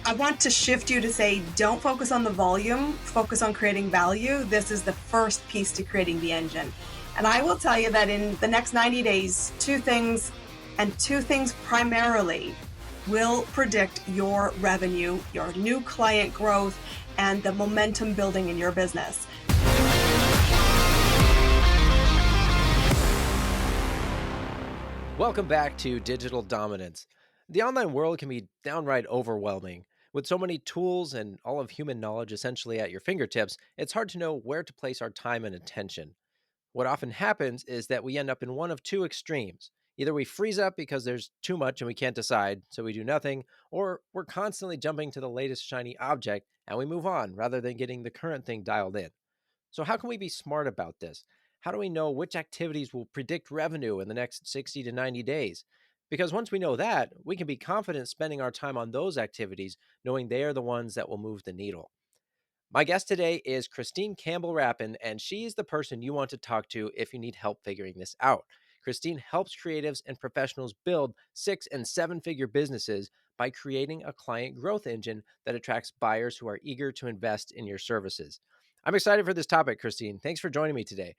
I want to shift you to say, don't focus on the volume, focus on creating value. This is the first piece to creating the engine. And I will tell you that in the next 90 days, two things primarily will predict your revenue, your new client growth, and the momentum building in your business. Welcome back to Digital Dominance. The online world can be downright overwhelming. With so many tools and all of human knowledge essentially at your fingertips, it's hard to know where to place our time and attention. What often happens is that we end up in one of two extremes. Either we freeze up because there's too much and we can't decide, so we do nothing, or we're constantly jumping to the latest shiny object and we move on rather than getting the current thing dialed in. So, how can we be smart about this? How do we know which activities will predict revenue in the next 60 to 90 days? Because once we know that, we can be confident spending our time on those activities, knowing they are the ones that will move the needle. My guest today is Christine Campbell Rapine, and she's the person you want to talk to if you need help figuring this out. Christine helps creatives and professionals build 6- and 7-figure businesses by creating a client growth engine that attracts buyers who are eager to invest in your services. I'm excited for this topic, Christine. Thanks for joining me today.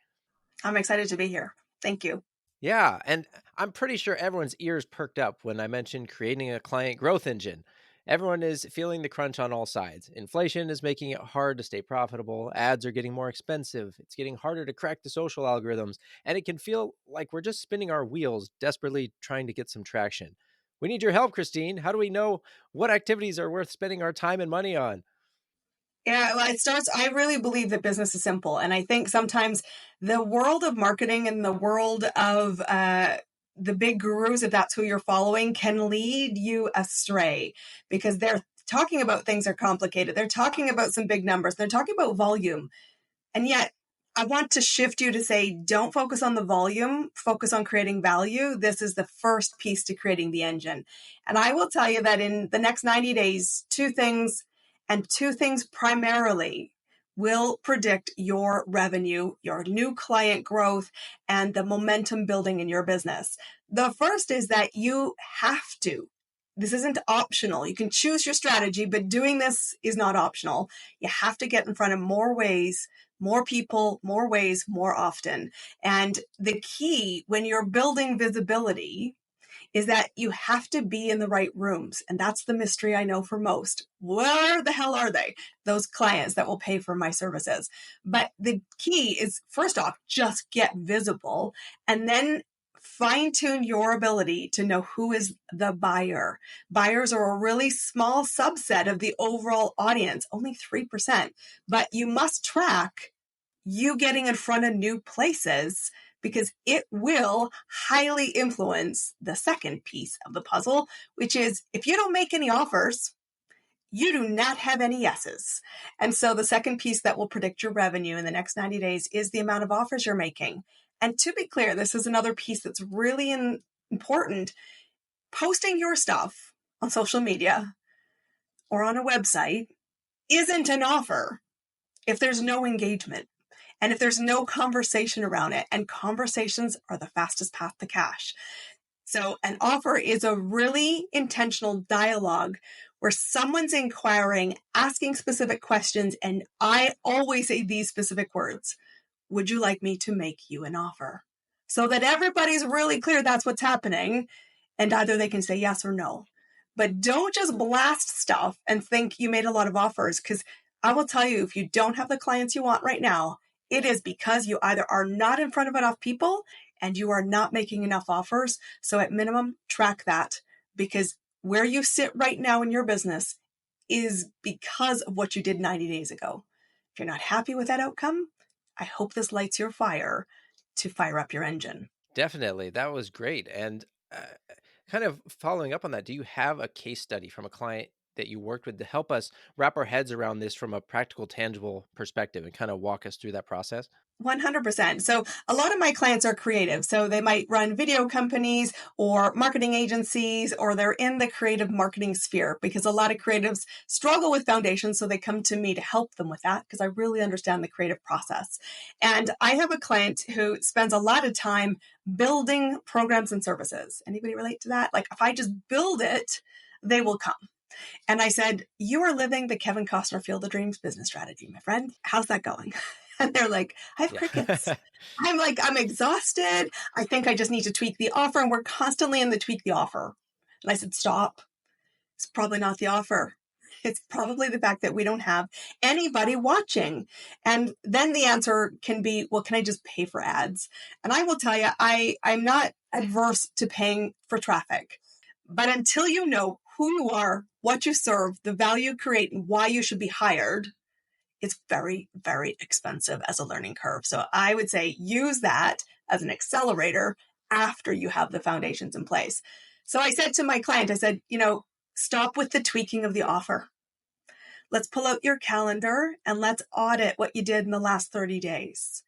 I'm excited to be here. Thank you. Yeah, and I'm pretty sure everyone's ears perked up when I mentioned creating a client growth engine. Everyone is feeling the crunch on all sides. Inflation is making it hard to stay profitable. Ads are getting more expensive. It's getting harder to crack the social algorithms, and it can feel like we're just spinning our wheels, desperately trying to get some traction. We need your help, Christine. How do we know what activities are worth spending our time and money on? Yeah, well, I really believe that business is simple. And I think sometimes the world of marketing and the world of the big gurus, if that's who you're following, can lead you astray because they're talking about things are complicated. They're talking about some big numbers. They're talking about volume. And yet, I want to shift you to say, don't focus on the volume, focus on creating value. This is the first piece to creating the engine. And I will tell you that in the next 90 days, two things primarily will predict your revenue, your new client growth, and the momentum building in your business. The first is that you have to. This isn't optional. You can choose your strategy, but doing this is not optional. You have to get in front of more ways, more people, more ways, more often. And the key when you're building visibility is that you have to be in the right rooms. And that's the mystery I know for most. Where the hell are they? Those clients that will pay for my services. But the key is, first off, just get visible and then fine tune your ability to know who is the buyer. Buyers are a really small subset of the overall audience, only 3%. But you must track you getting in front of new places because it will highly influence the second piece of the puzzle, which is if you don't make any offers, you do not have any yeses. And so the second piece that will predict your revenue in the next 90 days is the amount of offers you're making. And to be clear, this is another piece that's really important. Posting your stuff on social media or on a website isn't an offer if there's no engagement. And if there's no conversation around it, and conversations are the fastest path to cash. So an offer is a really intentional dialogue where someone's inquiring, asking specific questions, and I always say these specific words. Would you like me to make you an offer? So that everybody's really clear that's what's happening, and either they can say yes or no. But don't just blast stuff and think you made a lot of offers, because I will tell you, if you don't have the clients you want right now, it is because you either are not in front of enough people and you are not making enough offers. So at minimum, track that, because where you sit right now in your business is because of what you did 90 days ago. If you're not happy with that outcome, I hope this lights your fire to fire up your engine. Definitely. That was great. And kind of following up on that, do you have a case study from a client that you worked with to help us wrap our heads around this from a practical, tangible perspective and kind of walk us through that process? 100%. So a lot of my clients are creative. So they might run video companies or marketing agencies, or they're in the creative marketing sphere because a lot of creatives struggle with foundations. So they come to me to help them with that because I really understand the creative process. And I have a client who spends a lot of time building programs and services. Anybody relate to that? Like if I just build it, they will come. And I said, you are living the Kevin Costner Field of Dreams business strategy, my friend. How's that going? And they're like, I have crickets. Yeah. I'm like, I'm exhausted. I think I just need to tweak the offer. And we're constantly in the tweak the offer. And I said, stop. It's probably not the offer. It's probably the fact that we don't have anybody watching. And then the answer can be, well, can I just pay for ads? And I will tell you, I'm not adverse to paying for traffic. But until you know who you are, what you serve, the value you create, and why you should be hired, it's very, very expensive as a learning curve. So I would say use that as an accelerator after you have the foundations in place. So I said to my client, I said, stop with the tweaking of the offer. Let's pull out your calendar and let's audit what you did in the last 30 days.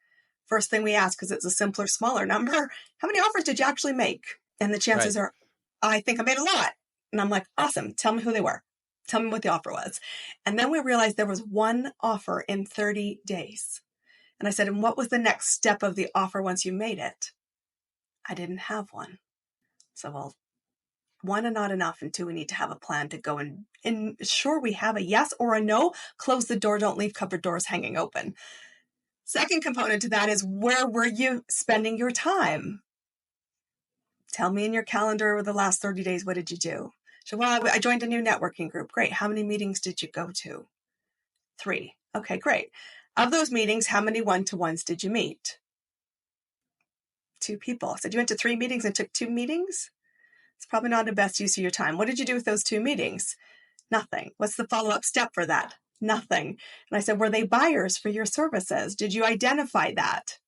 First thing we ask, because it's a simpler, smaller number, how many offers did you actually make? And the chances Right. are, I think I made a lot. And I'm like, awesome. Tell me who they were. Tell me what the offer was. And then we realized there was one offer in 30 days. And I said, and what was the next step of the offer once you made it? I didn't have one. So, well, one, and not enough. And two, we need to have a plan to go and ensure we have a yes or a no. Close the door. Don't leave cupboard doors hanging open. Second component to that is, where were you spending your time? Tell me in your calendar over the last 30 days, what did you do? So, well, I joined a new networking group. Great. How many meetings did you go to? 3. Okay, great. Of those meetings, how many one-to-ones did you meet? 2 people. So you went to 3 meetings and took 2 meetings? It's probably not the best use of your time. What did you do with those 2 meetings? Nothing. What's the follow-up step for that? Nothing. And I said, were they buyers for your services? Did you identify that?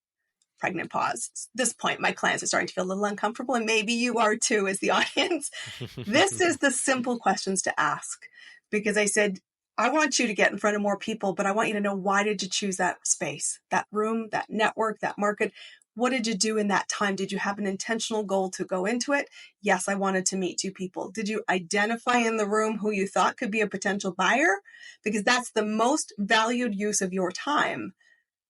Pregnant pause. At this point, my clients are starting to feel a little uncomfortable, and maybe you are too as the audience. This is the simple questions to ask, because I said, I want you to get in front of more people, but I want you to know, why did you choose that space, that room, that network, that market? What did you do in that time? Did you have an intentional goal to go into it? Yes, I wanted to meet 2 people. Did you identify in the room who you thought could be a potential buyer? Because that's the most valued use of your time.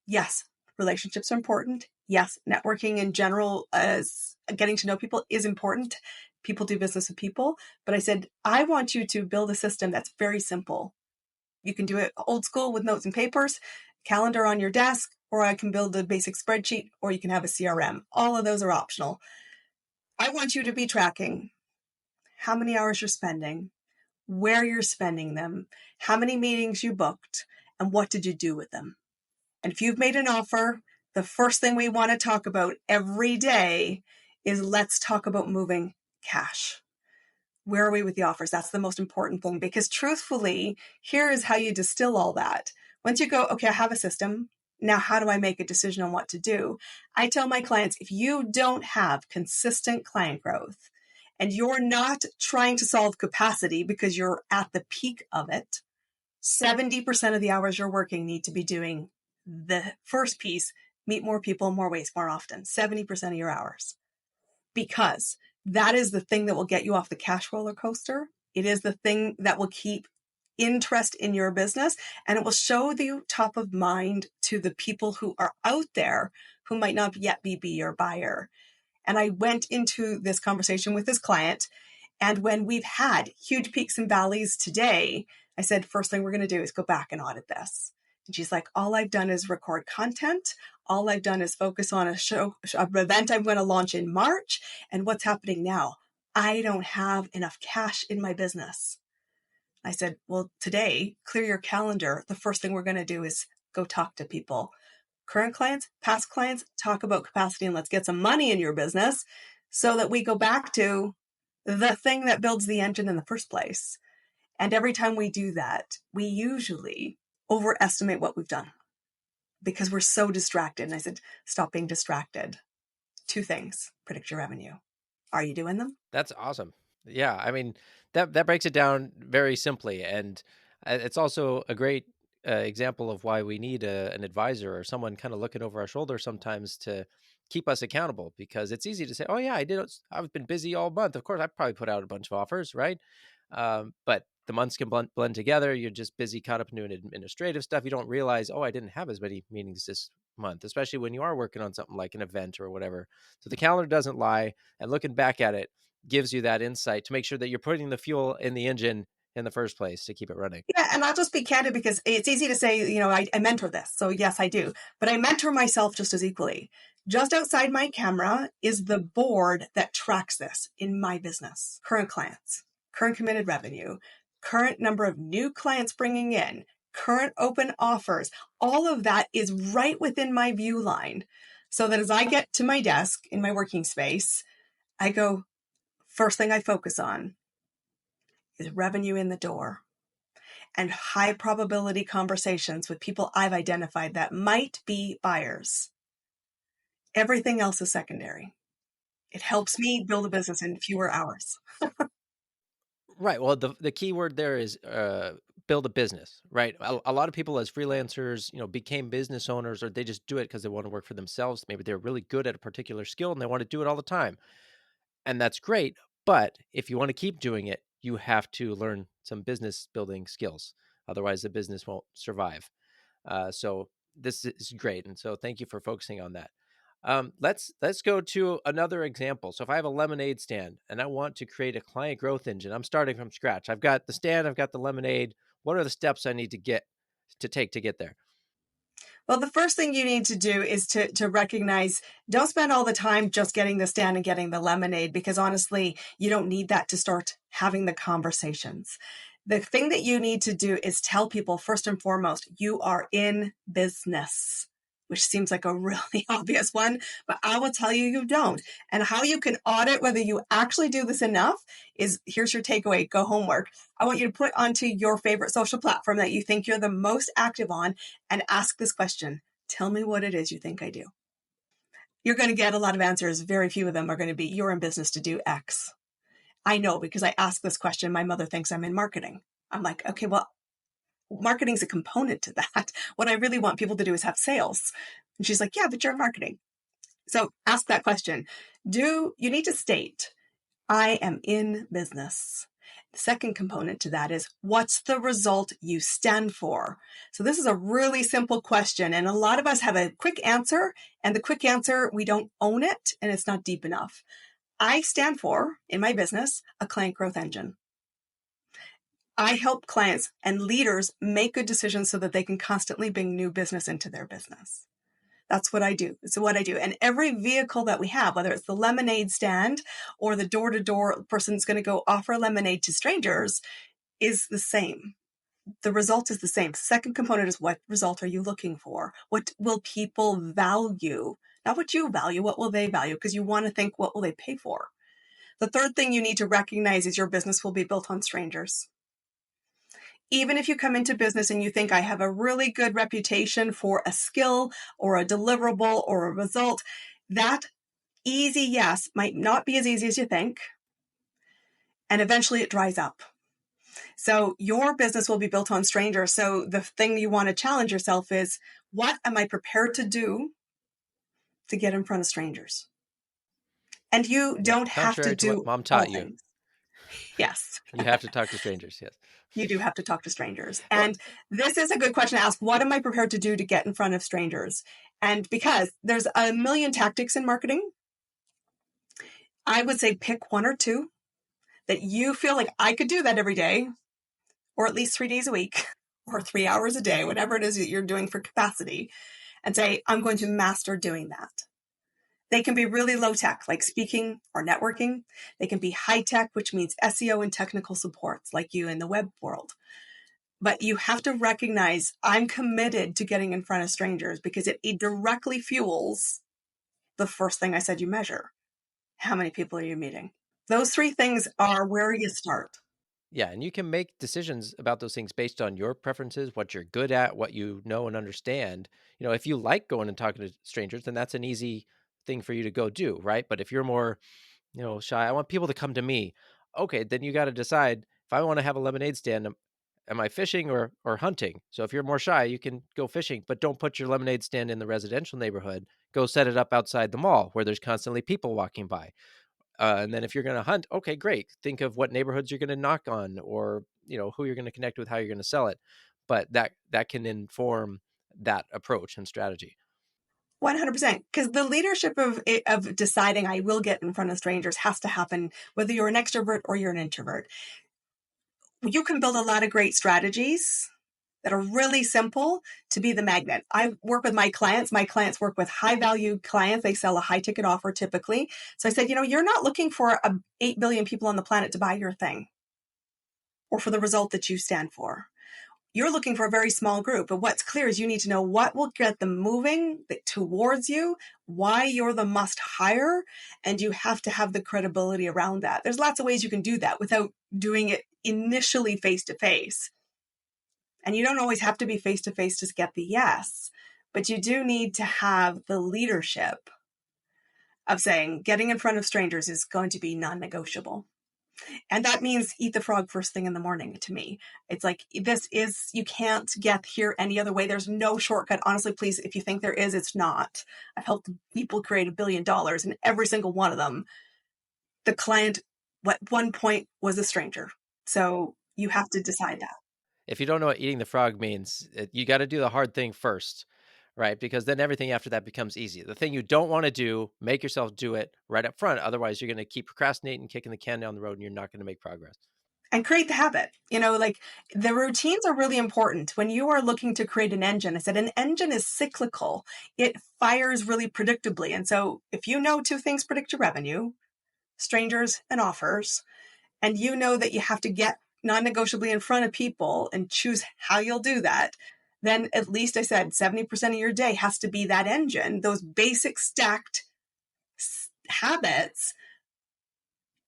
Yes, relationships are important. Yes, networking in general, as getting to know people, is important. People do business with people. But I said, I want you to build a system that's very simple. You can do it old school with notes and papers, calendar on your desk, or I can build a basic spreadsheet, or you can have a CRM. All of those are optional. I want you to be tracking how many hours you're spending, where you're spending them, how many meetings you booked, and what did you do with them. And if you've made an offer, the first thing we want to talk about every day is, let's talk about moving cash. Where are we with the offers? That's the most important thing, because truthfully, here is how you distill all that. Once you go, okay, I have a system. Now, how do I make a decision on what to do? I tell my clients, if you don't have consistent client growth and you're not trying to solve capacity because you're at the peak of it, 70% of the hours you're working need to be doing the first piece: meet more people in more ways more often. 70% of your hours. Because that is the thing that will get you off the cash roller coaster. It is the thing that will keep interest in your business, and it will show you top of mind to the people who are out there who might not yet be your buyer. And I went into this conversation with this client, and when we've had huge peaks and valleys today, I said, first thing we're going to do is go back and audit this. And she's like, all I've done is record content. All I've done is focus on an event I'm going to launch in March. And what's happening now? I don't have enough cash in my business. I said, well, today, clear your calendar. The first thing we're going to do is go talk to people. Current clients, past clients, talk about capacity, and let's get some money in your business so that we go back to the thing that builds the engine in the first place. And every time we do that, we usually overestimate what we've done because we're so distracted. And I said, stop being distracted. 2 things: predict your revenue. Are you doing them? That's awesome. Yeah, I mean, that breaks it down very simply, and it's also a great example of why we need an advisor or someone kind of looking over our shoulder sometimes to keep us accountable. Because it's easy to say, "Oh yeah, I've been busy all month. Of course, I probably put out a bunch of offers, right?" But the months can blend together. You're just busy, caught up in doing administrative stuff. You don't realize, oh, I didn't have as many meetings this month, especially when you are working on something like an event or whatever. So the calendar doesn't lie, and looking back at it gives you that insight to make sure that you're putting the fuel in the engine in the first place to keep it running. Yeah, and I'll just be candid because it's easy to say, I mentor this. So yes, I do. But I mentor myself just as equally. Just outside my camera is the board that tracks this in my business. Current clients, current committed revenue, current number of new clients bringing in, current open offers. All of that is right within my view line. So that as I get to my desk in my working space, I go, first thing I focus on is revenue in the door and high probability conversations with people I've identified that might be buyers. Everything else is secondary. It helps me build a business in fewer hours. Right. Well, the key word there is build a business, right? A lot of people as freelancers, became business owners, or they just do it because they want to work for themselves. Maybe they're really good at a particular skill and they want to do it all the time. And that's great. But if you want to keep doing it, you have to learn some business building skills. Otherwise, the business won't survive. So this is great, and so thank you for focusing on that. Let's go to another example. So if I have a lemonade stand and I want to create a client growth engine, I'm starting from scratch. I've got the stand, I've got the lemonade. What are the steps I need to take to get there? Well, the first thing you need to do is to recognize, don't spend all the time just getting the stand and getting the lemonade, because honestly, you don't need that to start having the conversations. The thing that you need to do is tell people, first and foremost, you are in business, which seems like a really obvious one, but I will tell you, you don't. And how you can audit whether you actually do this enough is, here's your takeaway, go homework. I want you to put onto your favorite social platform that you think you're the most active on and ask this question. Tell me what it is you think I do. You're going to get a lot of answers. Very few of them are going to be, you're in business to do X. I know because I ask this question. My mother thinks I'm in marketing. I'm like, okay, well, marketing's a component to that. What I really want people to do is have sales. And she's like, yeah, but you're in marketing. So ask that question. You need to state, I am in business. The second component to that is, what's the result you stand for? So this is a really simple question. And a lot of us have a quick answer, and the quick answer, we don't own it and it's not deep enough. I stand for, in my business, a client growth engine. I help clients and leaders make good decisions so that they can constantly bring new business into their business. That's what I do. It's what I do. And every vehicle that we have, whether it's the lemonade stand or the door-to-door person that's going to go offer lemonade to strangers, is the same. The result is the same. Second component is, what result are you looking for? What will people value? Not what you value, what will they value? Because you want to think, what will they pay for? The third thing you need to recognize is your business will be built on strangers. Even if you come into business and you think, I have a really good reputation for a skill or a deliverable or a result, that easy yes might not be as easy as you think. And eventually it dries up. So your business will be built on strangers. So the thing you want to challenge yourself is, what am I prepared to do to get in front of strangers? And you Yeah. don't have to Contrary to what do mom all taught you, things. Yes. you have to talk to strangers. Yes. You do have to talk to strangers. Well, And this is a good question to ask. What am I prepared to do to get in front of strangers? And because there's a million tactics in marketing, I would say pick one or two that you feel like, I could do that every day, or at least 3 days a week, or 3 hours a day, whatever it is that you're doing for capacity, and say, I'm going to master doing that. They can be really low tech, like speaking or networking. They can be high tech, which means SEO and technical supports, like you in the web world. But you have to recognize, I'm committed to getting in front of strangers, because it directly fuels the first thing I said you measure. How many people are you meeting? Those three things are where you start. yeah, and you can make decisions about those things based on your preferences, what you're good at, what you know and understand. If you like going and talking to strangers, then that's an easy thing for you to go do, right? But if you're more, shy, I want people to come to me. Okay, then you got to decide, if I want to have a lemonade stand, am I fishing or hunting? So if you're more shy, you can go fishing, but don't put your lemonade stand in the residential neighborhood. Go set it up outside the mall where there's constantly people walking by. And then if you're going to hunt, okay, great. Think of what neighborhoods you're going to knock on, or who you're going to connect with, how you're going to sell it. But that can inform that approach and strategy. 100%. Because the leadership of deciding I will get in front of strangers has to happen, whether you're an extrovert or you're an introvert. You can build a lot of great strategies that are really simple to be the magnet. I work with my clients. My clients work with high value clients. They sell a high ticket offer typically. So I said, you're not looking for 8 billion people on the planet to buy your thing or for the result that you stand for. You're looking for a very small group. But what's clear is you need to know what will get them moving towards you, why you're the must hire, and you have to have the credibility around that. There's lots of ways you can do that without doing it initially face to face. And you don't always have to be face to face to get the yes, but you do need to have the leadership of saying getting in front of strangers is going to be non-negotiable. And that means eat the frog first thing in the morning to me. It's like, you can't get here any other way. There's no shortcut. Honestly, please, if you think there is, it's not. I've helped people create $1 billion, and every single one of them, the client at one point was a stranger. So you have to decide that. If you don't know what eating the frog means, you got to do the hard thing first, right? Because then everything after that becomes easy. The thing you don't want to do, make yourself do it right up front. Otherwise, you're going to keep procrastinating, kicking the can down the road, and you're not going to make progress. And create the habit. Like the routines are really important. When you are looking to create an engine, I said an engine is cyclical. It fires really predictably. And so if you know two things predict your revenue, strangers and offers, and you know that you have to get non-negotiably in front of people and choose how you'll do that, then at least I said 70% of your day has to be that engine, those basic stacked habits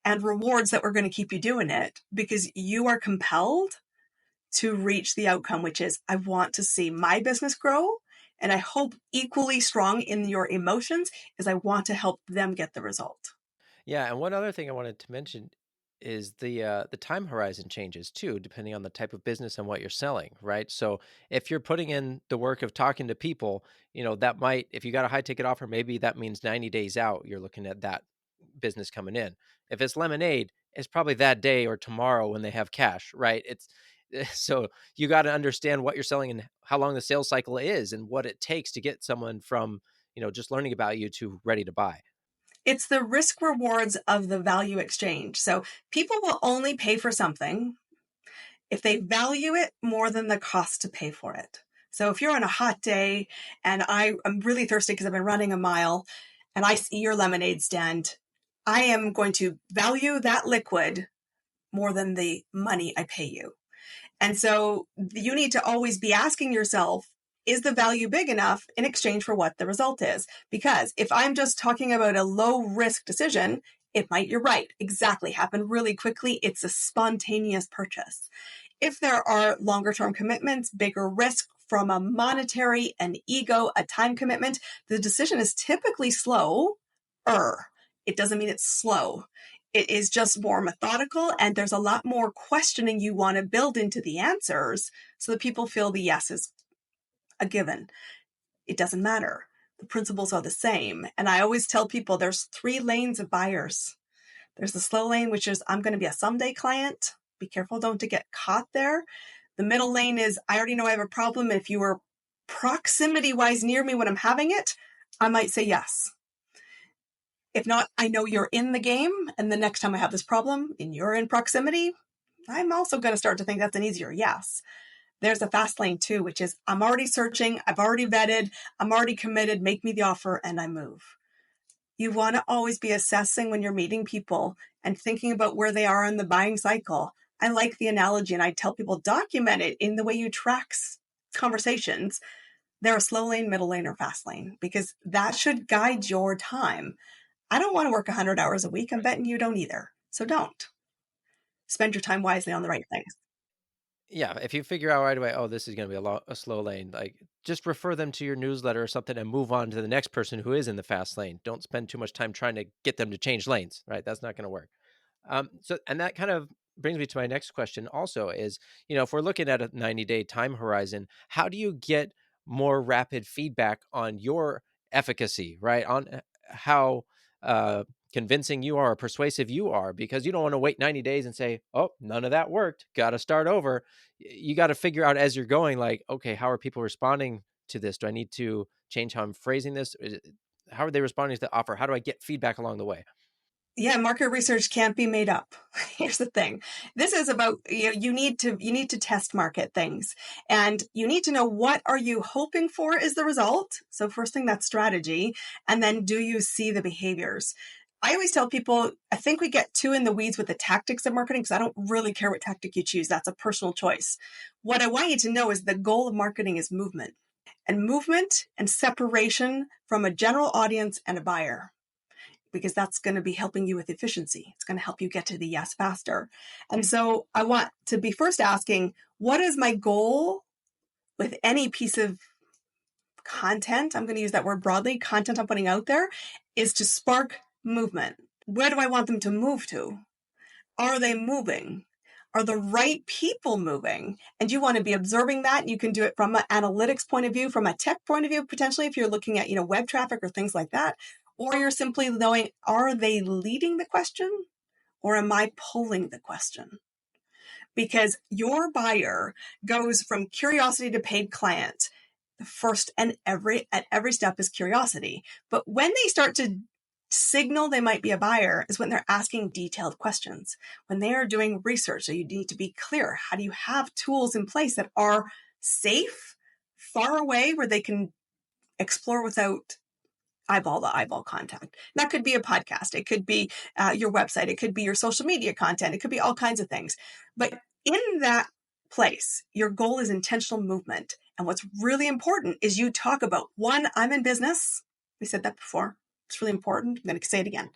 and rewards that were going to keep you doing it, because you are compelled to reach the outcome, which is I want to see my business grow. And I hope equally strong in your emotions is I want to help them get the result. Yeah, and one other thing I wanted to mention is the time horizon changes too, depending on the type of business and what you're selling, right? So if you're putting in the work of talking to people, that might, if you got a high ticket offer, maybe that means 90 days out, you're looking at that business coming in. If it's lemonade, it's probably that day or tomorrow when they have cash, right? It's so you got to understand what you're selling and how long the sales cycle is and what it takes to get someone from, just learning about you to ready to buy. It's the risk rewards of the value exchange. So people will only pay for something if they value it more than the cost to pay for it. So if you're on a hot day and I'm really thirsty because I've been running a mile and I see your lemonade stand, I am going to value that liquid more than the money I pay you. And so you need to always be asking yourself, is the value big enough in exchange for what the result is? Because if I'm just talking about a low risk decision, it might, you're right, exactly, happen really quickly. It's a spontaneous purchase. If there are longer term commitments, bigger risk from a monetary, an ego, a time commitment, the decision is typically slow. It doesn't mean it's slow. It is just more methodical, and there's a lot more questioning you want to build into the answers so that people feel the yes is a given. It doesn't matter. The principles are the same. And I always tell people there's 3 lanes of buyers. There's the slow lane, which is I'm going to be a someday client. Be careful, don't to get caught there. The middle lane is I already know I have a problem. If you were proximity wise near me when I'm having it, I might say yes. If not, I know you're in the game, and the next time I have this problem and you're in proximity, I'm also going to start to think that's an easier yes. There's a fast lane too, which is I'm already searching, I've already vetted, I'm already committed, make me the offer, and I move. You want to always be assessing when you're meeting people and thinking about where they are in the buying cycle. I like the analogy, and I tell people document it in the way you track conversations. They're a slow lane, middle lane, or fast lane, because that should guide your time. I don't want to work 100 hours a week. I'm betting you don't either. So don't. Spend your time wisely on the right things. Yeah, if you figure out right away, oh, this is going to be a slow lane, like just refer them to your newsletter or something and move on to the next person who is in the fast lane. Don't spend too much time trying to get them to change lanes, right? That's not going to work. And that kind of brings me to my next question also is, if we're looking at a 90-day time horizon, how do you get more rapid feedback on your efficacy, right? On how convincing you are or persuasive you are, because you don't want to wait 90 days and say, oh, none of that worked. Got to start over. You got to figure out as you're going, like, okay, how are people responding to this? Do I need to change how I'm phrasing this? How are they responding to the offer? How do I get feedback along the way? Yeah, market research can't be made up. Here's the thing. This is about you need to test market things, and you need to know what are you hoping for is the result. So first thing, that's strategy, and then do you see the behaviors? I always tell people, I think we get too in the weeds with the tactics of marketing because I don't really care what tactic you choose. That's a personal choice. What I want you to know is the goal of marketing is movement and separation from a general audience and a buyer, because that's going to be helping you with efficiency. It's going to help you get to the yes faster. And so I want to be first asking, what is my goal with any piece of content? I'm going to use that word broadly. Content I'm putting out there is to spark movement. Where do I want them to move to? Are they moving? Are the right people moving? And you want to be observing that. You can do it from an analytics point of view, from a tech point of view, potentially if you're looking at, web traffic or things like that. Or you're simply knowing, are they leading the question or am I pulling the question? Because your buyer goes from curiosity to paid client. The first and at every step is curiosity. But when they start to signal they might be a buyer is when they're asking detailed questions, when they are doing research. So you need to be clear. How do you have tools in place that are safe, far away, where they can explore without eyeball to eyeball contact? That could be a podcast. It could be your website. It could be your social media content. It could be all kinds of things. But in that place, your goal is intentional movement. And what's really important is you talk about, one, I'm in business. We said that before. It's really important. I'm going to say it again.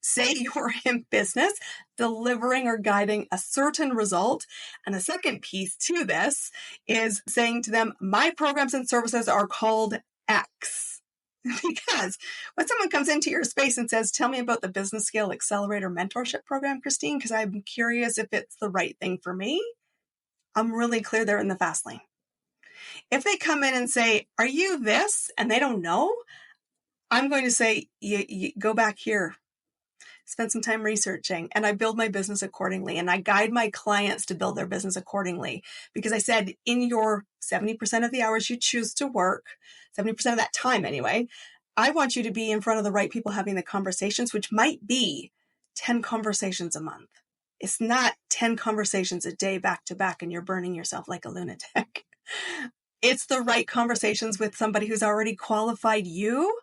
Say you're in business, delivering or guiding a certain result. And the second piece to this is saying to them, my programs and services are called X. Because when someone comes into your space and says, tell me about the Business Scale Accelerator Mentorship Program, Christine, because I'm curious if it's the right thing for me, I'm really clear they're in the fast lane. If they come in and say, are you this? And they don't know, I'm going to say, you go back here, spend some time researching, and I build my business accordingly. And I guide my clients to build their business accordingly. Because I said, in your 70% of the hours you choose to work, 70% of that time anyway, I want you to be in front of the right people having the conversations, which might be 10 conversations a month. It's not 10 conversations a day back to back and you're burning yourself like a lunatic. It's the right conversations with somebody who's already qualified you.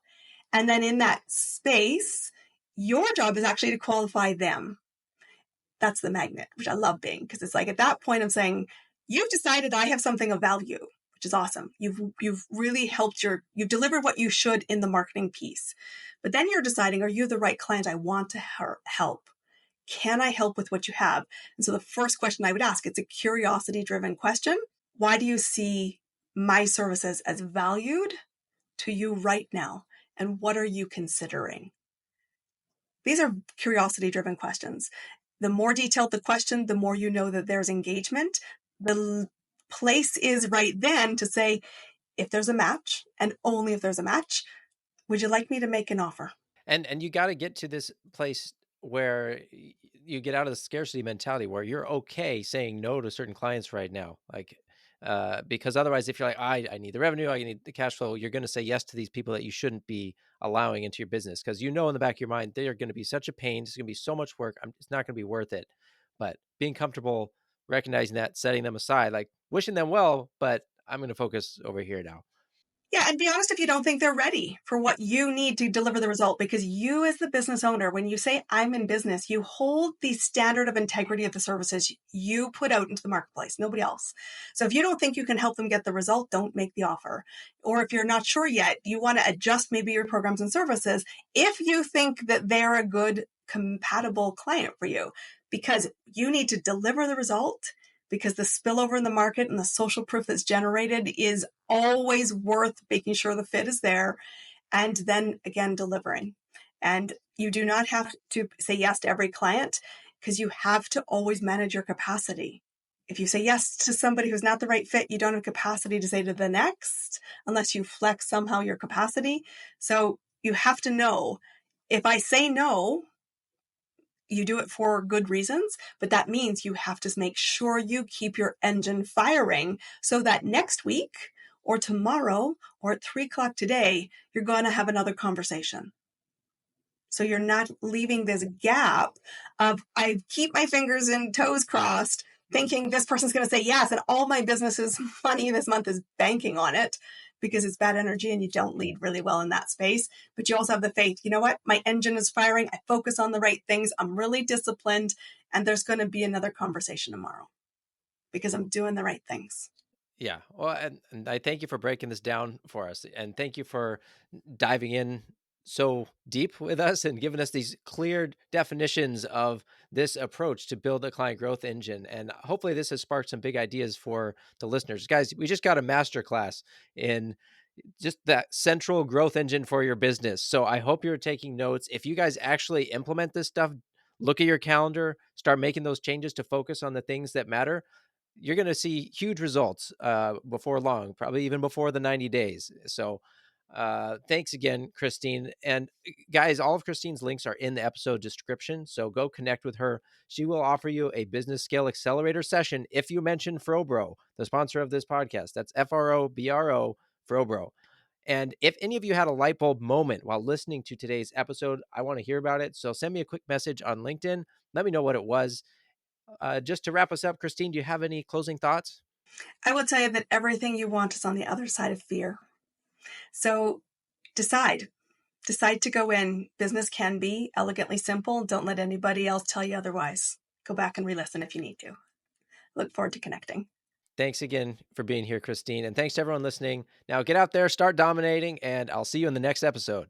And then in that space, your job is actually to qualify them. That's the magnet, which I love being, because it's like at that point I'm saying, you've decided I have something of value, which is awesome. You've really helped you've delivered what you should in the marketing piece. But then you're deciding, are you the right client I want to help? Can I help with what you have? And so the first question I would ask, it's a curiosity-driven question. Why do you see my services as valued to you right now? And what are you considering? These are curiosity-driven questions. The more detailed the question, the more you know that there's engagement. The place is right then to say, if there's a match, and only if there's a match, would you like me to make an offer? And you got to get to this place where you get out of the scarcity mentality where you're okay saying no to certain clients right now. Like, because otherwise, if you're like, I need the revenue, I need the cash flow, you're going to say yes to these people that you shouldn't be allowing into your business. Cause in the back of your mind, they are going to be such a pain. It's going to be so much work. It's not going to be worth it. But being comfortable, recognizing that, setting them aside, like wishing them well, but I'm going to focus over here now. Yeah, and be honest if you don't think they're ready for what you need to deliver the result, because you as the business owner, when you say I'm in business, you hold the standard of integrity of the services you put out into the marketplace, nobody else. So if you don't think you can help them get the result, don't make the offer. Or if you're not sure yet, you want to adjust maybe your programs and services if you think that they're a good compatible client for you, because you need to deliver the result, because the spillover in the market and the social proof that's generated is always worth making sure the fit is there, and then again delivering. And you do not have to say yes to every client, because you have to always manage your capacity. If you say yes to somebody who's not the right fit, you don't have capacity to say to the next unless you flex somehow your capacity. So you have to know, if I say no, you do it for good reasons, but that means you have to make sure you keep your engine firing so that next week or tomorrow or at 3 o'clock today, you're going to have another conversation. So you're not leaving this gap of I keep my fingers and toes crossed, thinking this person's going to say yes, and all my business's money this month is banking on it because it's bad energy and you don't lead really well in that space. But you also have the faith, you know what? My engine is firing. I focus on the right things. I'm really disciplined. And there's going to be another conversation tomorrow because I'm doing the right things. Yeah. Well, and I thank you for breaking this down for us. And thank you for diving in so deep with us and giving us these clear definitions of this approach to build a client growth engine. And hopefully this has sparked some big ideas for the listeners. Guys, we just got a masterclass in just that central growth engine for your business. So I hope you're taking notes. If you guys actually implement this stuff, look at your calendar, start making those changes to focus on the things that matter, you're going to see huge results before long, probably even before the 90 days. So thanks again, Christine. And guys, all of Christine's links are in the episode description. So go connect with her. She will offer you a business scale accelerator session if you mention FroBro, the sponsor of this podcast. That's FROBRO, FroBro. And if any of you had a light bulb moment while listening to today's episode, I want to hear about it. So send me a quick message on LinkedIn. Let me know what it was. Just to wrap us up, Christine, do you have any closing thoughts? I will tell you that everything you want is on the other side of fear. So decide. Decide to go in. Business can be elegantly simple. Don't let anybody else tell you otherwise. Go back and re-listen if you need to. Look forward to connecting. Thanks again for being here, Christine. And thanks to everyone listening. Now get out there, start dominating, and I'll see you in the next episode.